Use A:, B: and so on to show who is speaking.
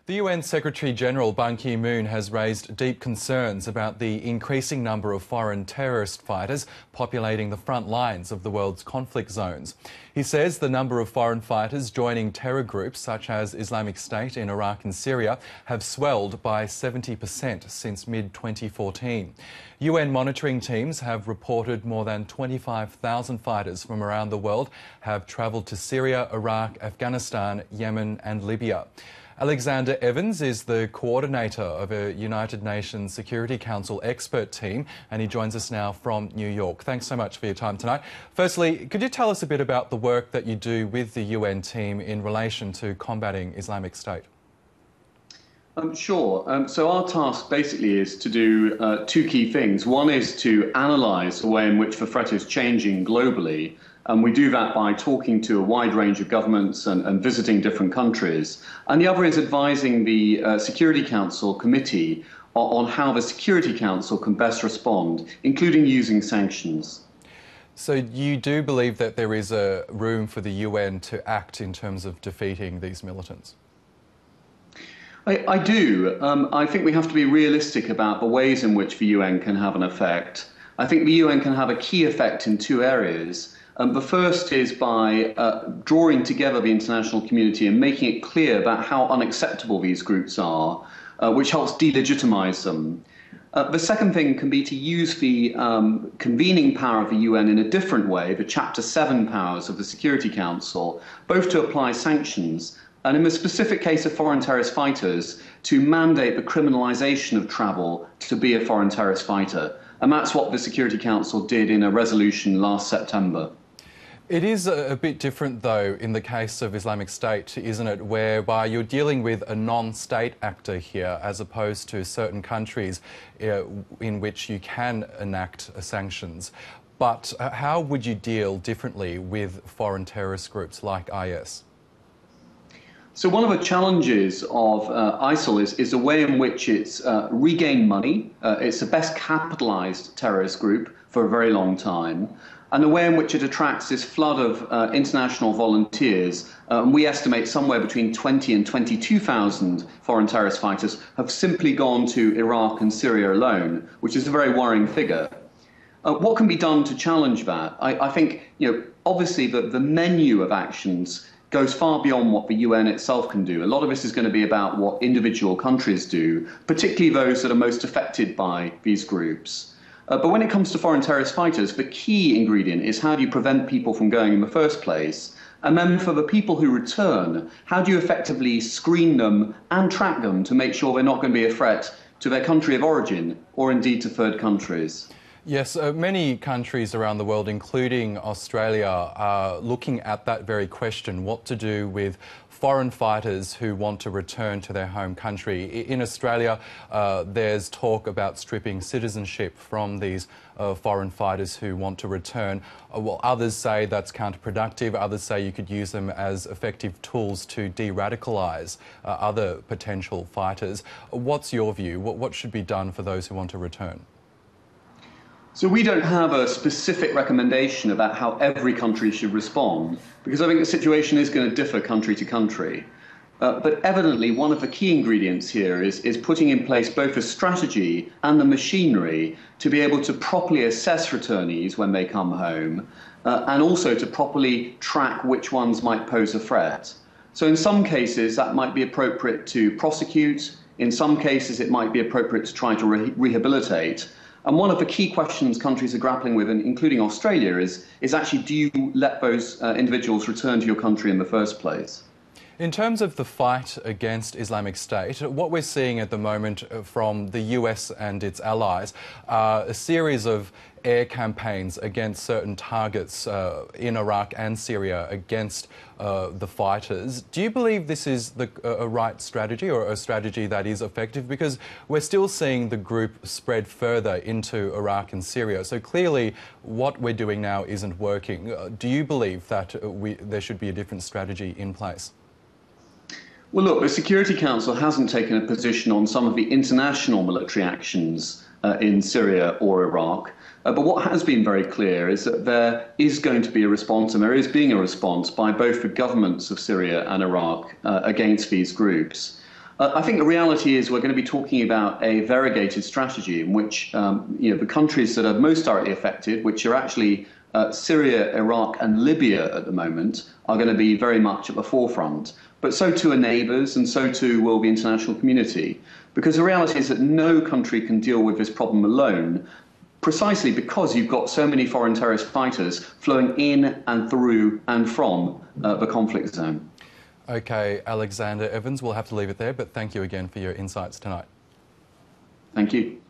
A: The UN Secretary-General Ban Ki-moon has raised deep concerns about the increasing number of foreign terrorist fighters populating the front lines of the world's conflict zones. He says the number of foreign fighters joining terror groups such as Islamic State in Iraq and Syria have swelled by 70% since mid-2014. UN monitoring teams have reported more than 25,000 fighters from around the world have travelled to Syria, Iraq, Afghanistan, Yemen and Libya. Alexander Evans is the coordinator of a United Nations Security Council expert team, and he joins us now from New York. Thanks so much for your time tonight. Firstly, could you tell us a bit about the work that you do with the UN team in relation to combating Islamic State?
B: Sure. So our task basically is to do two key things. One is to analyse the way in which the threat is changing globally. And we do that by talking to a wide range of governments and visiting different countries. And the other is advising the Security Council Committee on how the Security Council can best respond, including using sanctions.
A: So you do believe that there is a room for the UN to act in terms of defeating these militants?
B: I do. I think we have to be realistic about the ways in which the UN can have an effect. I think the UN can have a key effect in two areas. The first is by drawing together the international community and making it clear about how unacceptable these groups are, which helps delegitimize them. The second thing can be to use the convening power of the UN in a different way, the Chapter 7 powers of the Security Council, both to apply sanctions and, in the specific case of foreign terrorist fighters, to mandate the criminalization of travel to be a foreign terrorist fighter. And that's what the Security Council did in a resolution last September.
A: It is a bit different, though, in the case of Islamic State, isn't it, whereby you're dealing with a non-state actor here as opposed to certain countries in which you can enact sanctions. But how would you deal differently with foreign terrorist groups like IS?
B: So one of the challenges of ISIL is the way in which it's regained money. It's the best capitalized terrorist group for a very long time. And the way in which it attracts this flood of international volunteers, we estimate somewhere between 20 and 22,000 foreign terrorist fighters have simply gone to Iraq and Syria alone, which is a very worrying figure. What can be done to challenge that? I think, obviously the menu of actions goes far beyond what the UN itself can do. A lot of this is going to be about what individual countries do, particularly those that are most affected by these groups. But when it comes to foreign terrorist fighters, the key ingredient is how do you prevent people from going in the first place? And then for the people who return, how do you effectively screen them and track them to make sure they're not going to be a threat to their country of origin or indeed to third countries?
A: Yes, many countries around the world, including Australia, are looking at that very question, what to do with foreign fighters who want to return to their home country. In Australia, there's talk about stripping citizenship from these foreign fighters who want to return. Well, others say that's counterproductive. Others say you could use them as effective tools to de-radicalise other potential fighters. What's your view? What should be done for those who want to return?
B: So we don't have a specific recommendation about how every country should respond, because I think the situation is going to differ country to country. But evidently, one of the key ingredients here is putting in place both a strategy and the machinery to be able to properly assess returnees when they come home, and also to properly track which ones might pose a threat. So in some cases, that might be appropriate to prosecute. In some cases, it might be appropriate to try to rehabilitate. And one of the key questions countries are grappling with, including Australia, is actually, do you let those individuals return to your country in the first place?
A: In terms of the fight against Islamic State, what we're seeing at the moment from the US and its allies are a series of air campaigns against certain targets in Iraq and Syria against the fighters. Do you believe this is a right strategy or a strategy that is effective? Because we're still seeing the group spread further into Iraq and Syria. So clearly what we're doing now isn't working. Do you believe that there should be a different strategy in place?
B: Well, look, the Security Council hasn't taken a position on some of the international military actions in Syria or Iraq. But what has been very clear is that there is going to be a response, and there is being a response by both the governments of Syria and Iraq against these groups. I think the reality is we're going to be talking about a variegated strategy in which the countries that are most directly affected, which are actually Syria, Iraq, and Libya at the moment, are going to be very much at the forefront. But so too are neighbours, and so too will the international community. Because the reality is that no country can deal with this problem alone, precisely because you've got so many foreign terrorist fighters flowing in and through and from the conflict zone.
A: OK, Alexander Evans, we'll have to leave it there, but thank you again for your insights tonight.
B: Thank you.